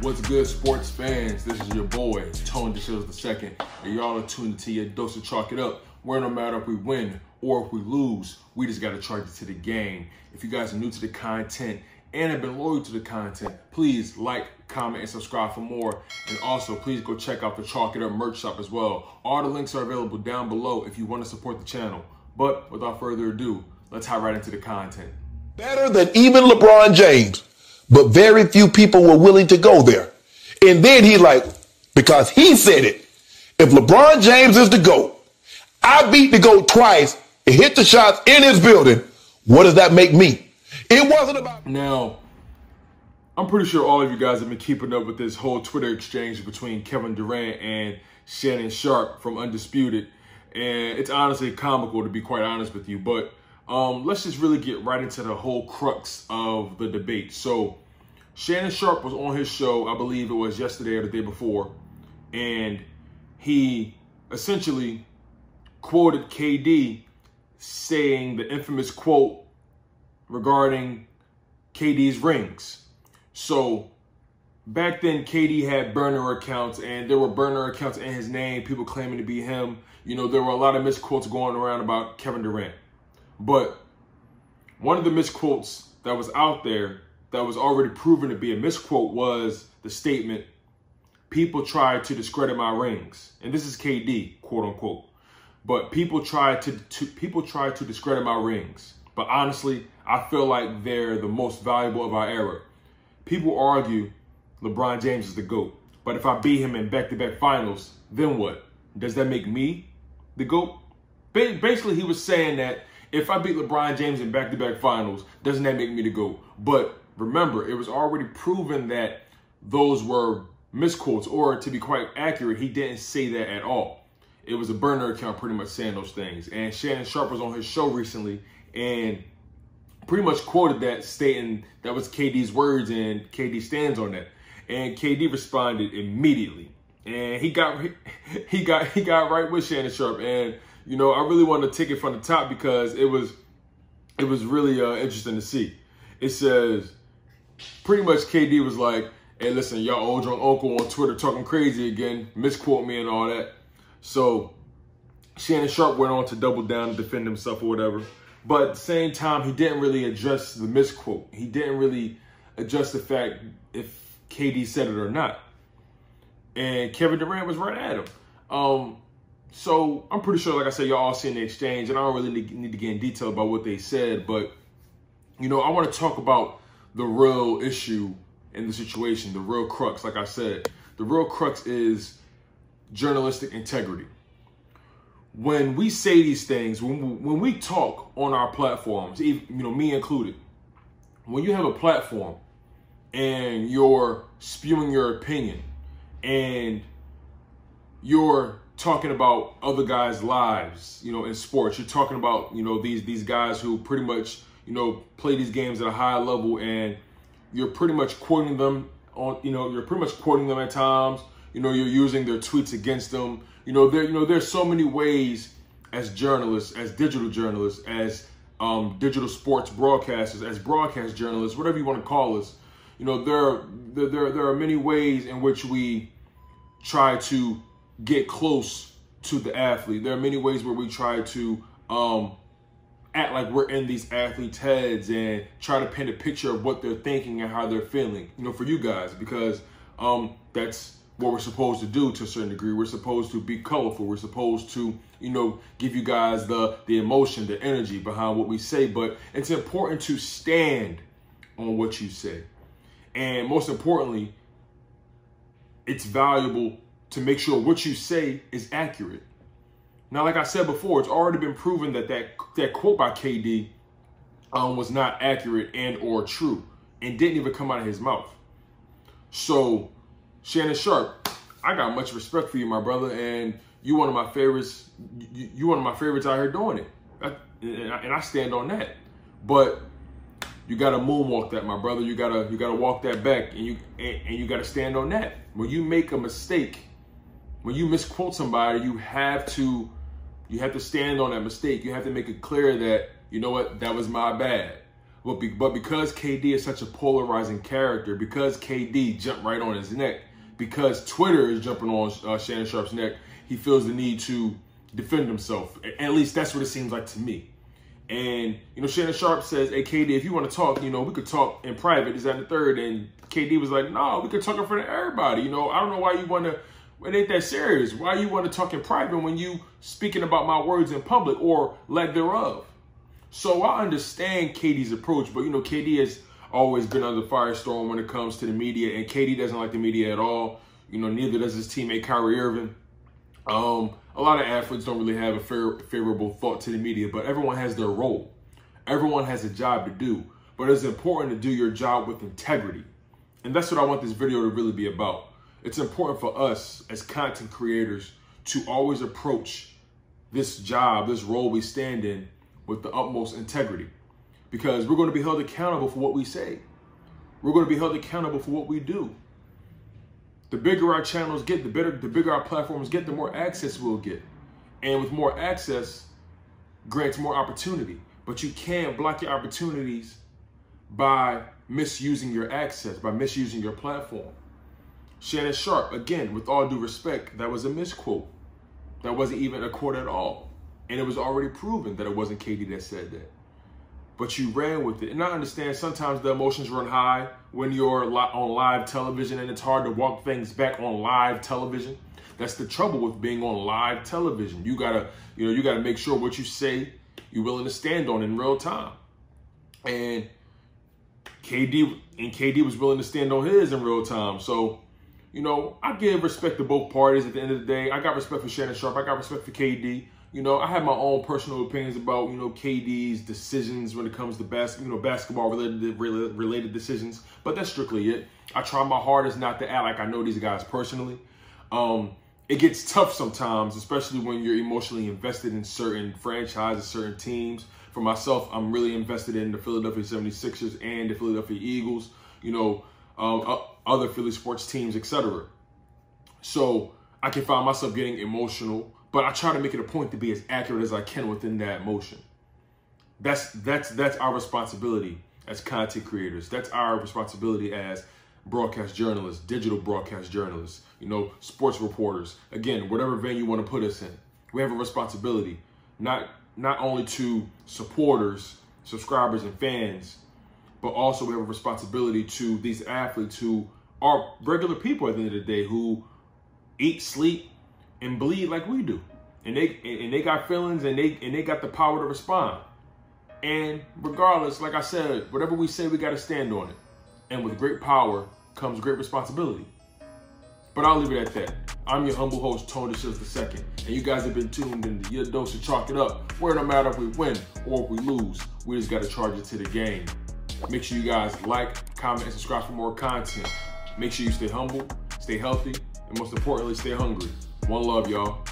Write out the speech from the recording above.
What's good, sports fans? This is your boy, Tone II, and y'all are tuned into your dose of Chalk It Up, where no matter if we win or if we lose, we just got to charge it to the game. If you guys are new to the content and have been loyal to the content, please like, comment, and subscribe for more. And also, please go check out the Chalk It Up merch shop as well. All the links are available down below if you want to support the channel. But without further ado, let's hop right into the content. Better than even LeBron James, but very few people were willing to go there. And then he because he said it, if LeBron James is the GOAT, I beat the GOAT twice and hit the shots in his building, what does that make me? It wasn't about... Now, I'm pretty sure all of you guys have been keeping up with this whole Twitter exchange between Kevin Durant and Shannon Sharpe from Undisputed. And it's honestly comical, to be quite honest with you. But let's just really get right into the whole crux of the debate. So Shannon Sharpe was on his show, I believe it was yesterday or the day before, and he essentially quoted KD saying the infamous quote regarding KD's rings. So back then, KD had burner accounts, and there were burner accounts in his name, people claiming to be him. You know, there were a lot of misquotes going around about Kevin Durant. But one of the misquotes that was out there that was already proven to be a misquote was the statement, "People tried to discredit my rings." And this is KD, quote unquote. But people tried to discredit my rings. But honestly, I feel like they're the most valuable of our era. People argue LeBron James is the GOAT. But if I beat him in back-to-back finals, then what? Does that make me the GOAT? Basically, he was saying that if I beat LeBron James in back-to-back finals, doesn't that make me the GOAT? But remember, it was already proven that those were misquotes, or to be quite accurate, he didn't say that at all. It was a burner account pretty much saying those things. And Shannon Sharpe was on his show recently and pretty much quoted that, stating that was KD's words and KD stands on that. And KD responded immediately. And he got right with Shannon Sharpe. And you know, I really wanted to take it from the top because it was really interesting to see. It says, pretty much KD was like, "Hey, listen, y'all old drunk uncle on Twitter talking crazy again, misquote me and all that." So Shannon Sharpe went on to double down and defend himself or whatever. But at the same time, he didn't really address the misquote. He didn't really address the fact if KD said it or not. And Kevin Durant was right at him. So I'm pretty sure, like I said, y'all all seen the exchange, and I don't really need to get in detail about what they said. But, you know, I want to talk about the real issue in the situation, the real crux. Like I said, the real crux is journalistic integrity. When we say these things, when we talk on our platforms, even, you know, me included, when you have a platform and you're spewing your opinion and you're talking about other guys' lives, you know, in sports, you're talking about, you know, these guys who pretty much, you know, play these games at a high level, and you're pretty much quoting them on, you know, you're pretty much quoting them at times. You know, you're using their tweets against them. There's so many ways as journalists, as digital journalists, as digital sports broadcasters, as broadcast journalists, whatever you want to call us. You know, there are many ways in which we try to get close to the athlete. There are many ways where we try to act like we're in these athletes' heads and try to paint a picture of what they're thinking and how they're feeling, you know, for you guys, because that's what we're supposed to do to a certain degree. We're supposed to be colorful. We're supposed to, you know, give you guys the emotion, the energy behind what we say. But it's important to stand on what you say. And most importantly, it's valuable to make sure what you say is accurate. Now, like I said before, it's already been proven that quote by KD was not accurate and or true and didn't even come out of his mouth. So Shannon Sharpe, I got much respect for you, my brother, and you one of my favorites. You one of my favorites out here doing it, and I stand on that. But you gotta moonwalk that, my brother. You gotta walk that back, and you gotta stand on that. When you make a mistake, when you misquote somebody, you have to stand on that mistake. You have to make it clear that, you know what, that was my bad. But because KD is such a polarizing character, because KD jumped right on his neck, because Twitter is jumping on Shannon Sharpe's neck, he feels the need to defend himself. At least that's what it seems like to me. And, you know, Shannon Sharpe says, hey, KD, if you want to talk, you know, we could talk in private. Is that the third? And KD was like, no, we could talk in front of everybody. You know, I don't know why you want to, it ain't that serious. Why you want to talk in private when you speaking about my words in public or lack thereof? So I understand KD's approach, but, you know, KD has always been under firestorm when it comes to the media, and KD doesn't like the media at all. You know, neither does his teammate Kyrie Irving. A lot of athletes don't really have a favorable thought to the media, but everyone has their role. Everyone has a job to do, but it's important to do your job with integrity. And that's what I want this video to really be about. It's important for us as content creators to always approach this job, this role we stand in, with the utmost integrity, because we're going to be held accountable for what we say. We're going to be held accountable for what we do. The bigger our channels get, the bigger our platforms get, the more access we'll get. And with more access, grants more opportunity. But you can't block your opportunities by misusing your access, by misusing your platform. Shannon Sharpe, again, with all due respect, that was a misquote. That wasn't even a quote at all. And it was already proven that it wasn't KD that said that. But you ran with it. And I understand sometimes the emotions run high when you're on live television, and it's hard to walk things back on live television. That's the trouble with being on live television. You gotta make sure what you say, you're willing to stand on in real time. And KD was willing to stand on his in real time. So, you know, I give respect to both parties at the end of the day. I got respect for Shannon Sharpe. I got respect for KD. You know, I have my own personal opinions about, you know, KD's decisions when it comes to basketball related decisions, but that's strictly it. I try my hardest not to act like I know these guys personally. It gets tough sometimes, especially when you're emotionally invested in certain franchises, certain teams. For myself, I'm really invested in the Philadelphia 76ers and the Philadelphia Eagles, you know, other Philly sports teams, etc. So I can find myself getting emotional, but I try to make it a point to be as accurate as I can within that emotion. That's our responsibility as content creators. That's our responsibility as broadcast journalists, digital broadcast journalists, you know, sports reporters. Again, whatever venue you want to put us in, we have a responsibility, not only to supporters, subscribers, and fans, but also we have a responsibility to these athletes who are regular people at the end of the day, who eat, sleep, and bleed like we do. And they got feelings, and they got the power to respond. And regardless, like I said, whatever we say, we got to stand on it. And with great power comes great responsibility. But I'll leave it at that. I'm your humble host, Tony Shields II, and you guys have been tuned into your dose of Chalk It Up, where no matter if we win or if we lose, we just got to charge it to the game. Make sure you guys like, comment, and subscribe for more content. Make sure you stay humble, stay healthy, and most importantly, stay hungry. One love, y'all.